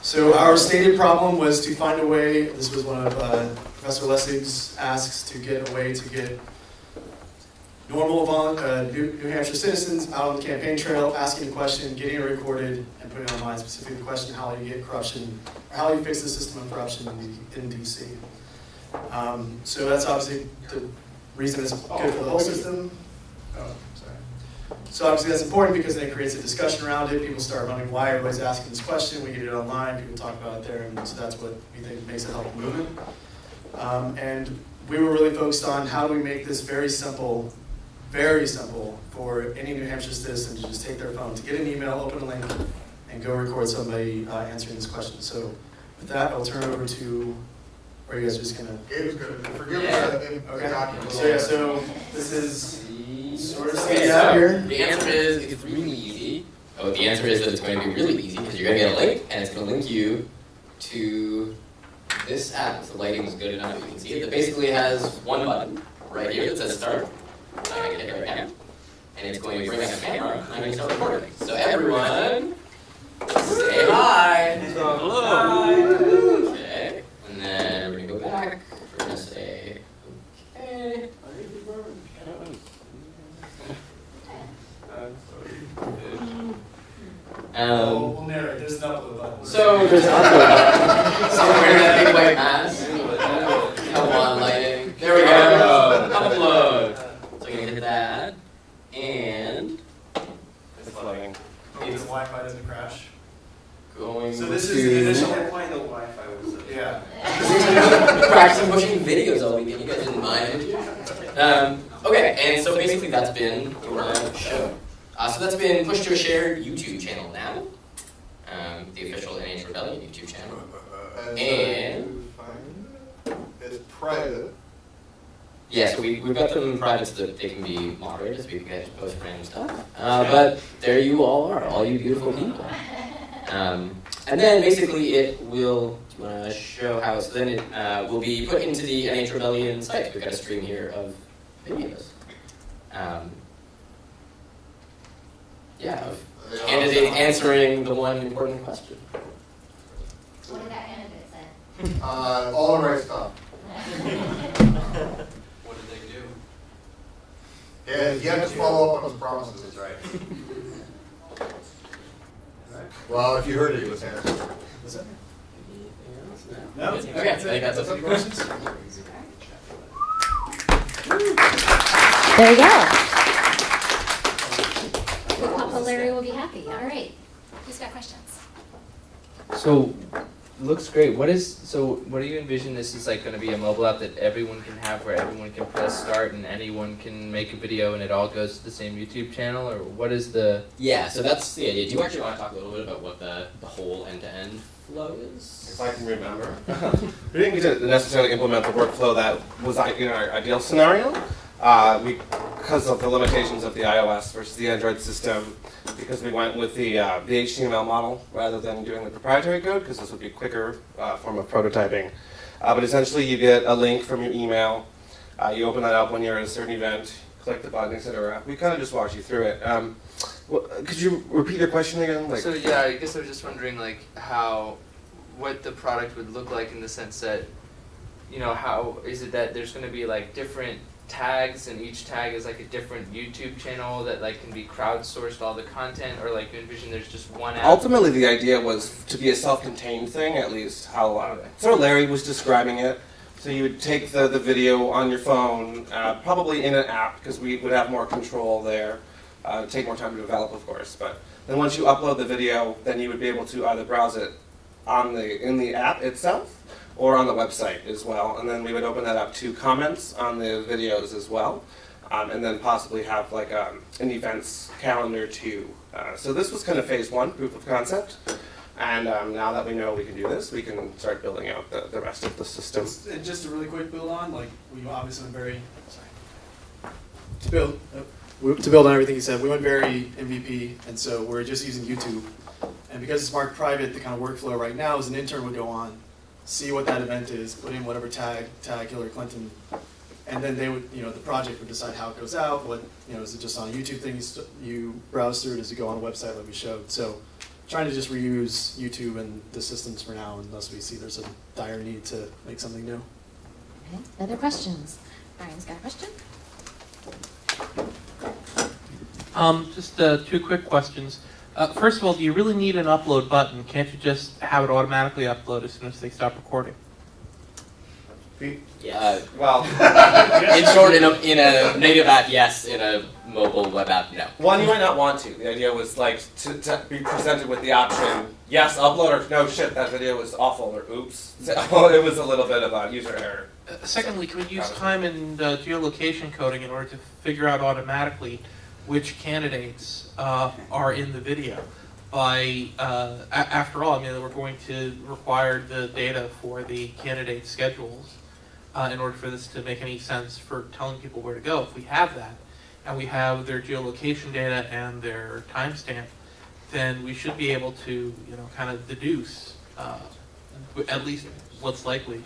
So our stated problem was to find a way, this was one of Professor Lessig's asks, to get a way to get normal New Hampshire citizens out on the campaign trail, asking a question, getting it recorded, and putting it online, specifically the question how you get corruption, or how you fix the system of corruption in DC. So that's obviously the reason it's good for the whole system. Oh, sorry. So obviously that's important because then it creates a discussion around it. People start wondering why everybody's asking this question. We get it online, people talk about it there, and so that's what we think makes it help the movement. And we were really focused on how do we make this very simple for any New Hampshire citizen to just take their phone, to get an email, open a link, and go record somebody answering this question. So with that, I'll turn it over to, or are you guys just gonna? Gabe's gonna forgive me. Okay. So this is sort of okay, out here. The answer is it's really easy. Oh, the answer is that it's going to be really easy because you're going to get a link and it's going to link you to this app. If the lighting is good enough, you can see it. That basically has one button right here that says start. I'm going to hit it right now. And it's going to bring up a camera and I'm going to start recording. So everyone, say hi. Hello. Hi. Okay. And then we're going to go back. We're going to say, okay. We'll narrate. There's an upload button. So there's an upload button. So wearing that big white mask. Come on, lighting. There we go. Upload. So you're gonna hit that, and It's loading. Hopefully the Wi-Fi doesn't crash. going So this to is the initial. Why the Wi-Fi was Yeah. practicing pushing videos all weekend. You guys didn't mind, did you? Okay, and so basically that's been your show. So that's been pushed to a shared YouTube channel now, the official NH Rebellion YouTube channel. And it's private. yeah, so we've got them private so that they can be moderated, so we can guys post random stuff. But there you all are, all you beautiful people. And then basically it will, do you want to show how, so then it will be put into the NH Rebellion site. We've got a stream here of videos. Of candidates answering the one important question. What did that candidate say? All the right stuff. What did they do? Yeah, you have to follow up on his promises, right? Well, if you heard it, he was answering. Was it? No? Okay, I think that's Any it. questions? There you go. Papa Larry will be happy. All right. Who's got questions? So, looks great. What do you envision this is like going to be a mobile app that everyone can have where everyone can press start and anyone can make a video and it all goes to the same YouTube channel, or what is the... Yeah, so that's the idea. Do you actually want to talk a little bit about what the whole end-to-end flow is? If I can remember. We didn't get to necessarily implement the workflow that was in our ideal scenario. Because of the limitations of the iOS versus the Android system, because we went with the HTML model rather than doing the proprietary code, because this would be a quicker form of prototyping. But essentially you get a link from your email, you open that up when you're at a certain event, click the button, etc. We kind of just walked you through it. Could you repeat your question again? So yeah, I guess I was just wondering like what the product would look like in the sense that, how is it that there's going to be like different tags and each tag is like a different YouTube channel that like can be crowdsourced all the content, or like you envision there's just one app? Ultimately, the idea was to be a self-contained thing, at least how sort of Larry was describing it. So you would take the video on your phone, probably in an app, because we would have more control there. Take more time to develop, of course. But then once you upload the video, then you would be able to either browse it in the app itself, or on the website as well, and then we would open that up to comments on the videos as well, and then possibly have like an events calendar too. So this was kind of phase one, proof of concept, and now that we know we can do this, we can start building out the rest of the system. And just a really quick build on, like we obviously went to build on everything you said, we went very MVP, and so we're just using YouTube. And because it's marked private, the kind of workflow right now is an intern would go on, see what that event is, put in whatever tag Hillary Clinton, and then they would, the project would decide how it goes out. What, is it just on a YouTube thing you browse through? Does it go on a website like we showed? So trying to just reuse YouTube and the systems for now unless we see there's a dire need to make something new. Okay. Other questions? Brian's got a question. Just two quick questions. First of all, do you really need an upload button? Can't you just have it automatically upload as soon as they stop recording? Yeah. Well, In short, in a native app, yes. In a mobile web app, no. one, you might not want to. The idea was like to be presented with the option, yes, upload, or no, shit, that video was awful, or oops. So it was a little bit of a user error. Secondly, can we use time and geolocation coding in order to figure out automatically which candidates are in the video? After all, I mean, we're going to require the data for the candidate schedules in order for this to make any sense for telling people where to go. If we have that, and we have their geolocation data and their timestamp, then we should be able to, kind of deduce at least what's likely.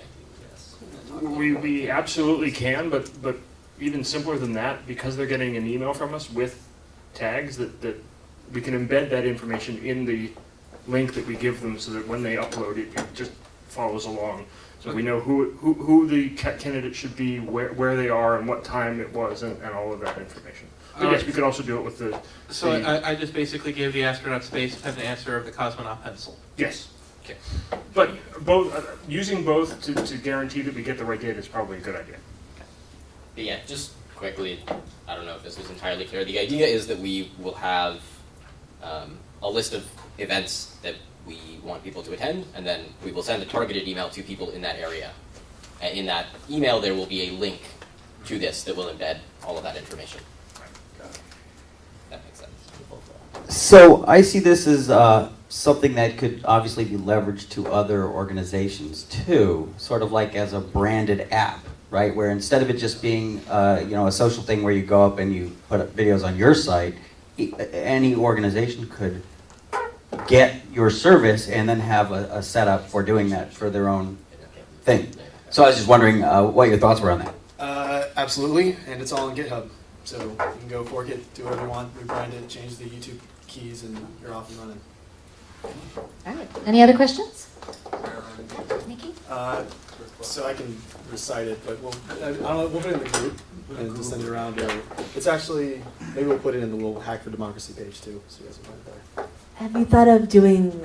We absolutely can, but even simpler than that, because they're getting an email from us with tags that we can embed that information in the link that we give them, so that when they upload it, it just follows along. So we know who the candidate should be, where they are, and what time it was, and all of that information. But yes, we could also do it with the. So I just basically gave the astronaut space pen the answer of the cosmonaut pencil. Yes. Okay. But using both to guarantee that we get the right data is probably a good idea. But yeah, just quickly, I don't know if this was entirely clear. The idea is that we will have a list of events that we want people to attend, and then we will send a targeted email to people in that area. And in that email, there will be a link to this that will embed all of that information. That makes sense. So I see this as something that could obviously be leveraged to other organizations too, sort of like as a branded app, right? Where instead of it just being a social thing where you go up and you put up videos on your site, any organization could get your service and then have a setup for doing that for their own thing. So I was just wondering what your thoughts were on that. Absolutely, and it's all on GitHub. So you can go fork it, do whatever you want, rebrand it, change the YouTube keys, and you're off and running. All right. Any other questions? Nikki? So I can recite it, but we'll put it in the group and just send it around. It's actually, maybe we'll put it in the little Hack for Democracy page too, so you guys can find it there. Have you thought of doing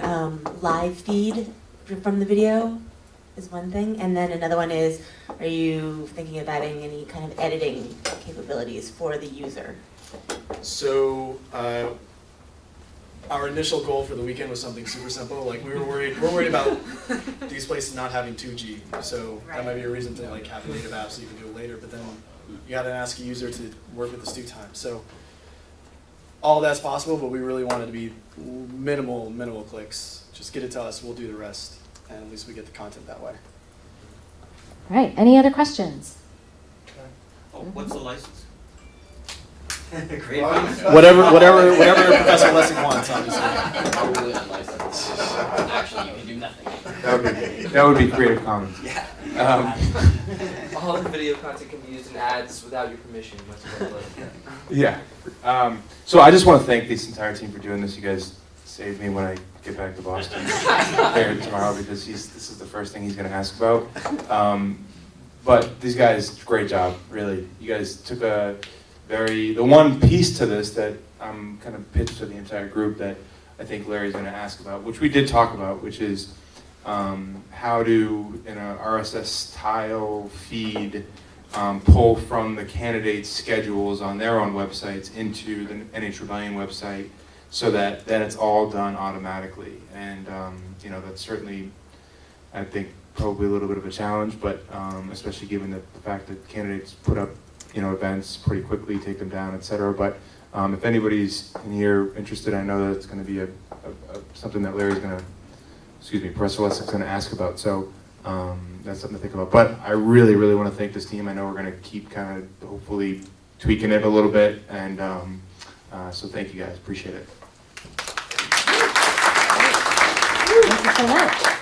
live feed from the video is one thing, and then another one is, are you thinking of adding any kind of editing capabilities for the user? So our initial goal for the weekend was something super simple. Like we're worried about these places not having 2G, so that might be a reason to like have a native app so you can do it later. But then you got to ask a user to work with the stew time. So all that's possible, but we really want it to be minimal clicks. Just get it to us, we'll do the rest, and at least we get the content that way. All right. Any other questions? What's the license? Whatever Professor Lessig wants, obviously. Probably unlicensed. Actually, you can do nothing. That would be Creative Commons. Yeah. All the video content can be used in ads without your permission. That's what I like. Yeah. So I just want to thank this entire team for doing this. You guys saved me when I get back to Boston there tomorrow, because this is the first thing he's going to ask about. But these guys, great job, really. You guys took the one piece to this that I'm kind of pitched to the entire group that I think Larry's going to ask about, which we did talk about, which is how to, in a RSS style feed, pull from the candidates' schedules on their own websites into the NH Rebellion website, so that it's all done automatically. And that's certainly, I think, probably a little bit of a challenge, but especially given the fact that candidates put up events pretty quickly, take them down, etc. But if anybody's in here interested, I know that it's going to be something that Larry's going to, Professor Lessig's going to ask about. So that's something to think about. But I really, really want to thank this team. I know we're going to keep kind of hopefully tweaking it a little bit, and so thank you guys. Appreciate it. Thank you so much.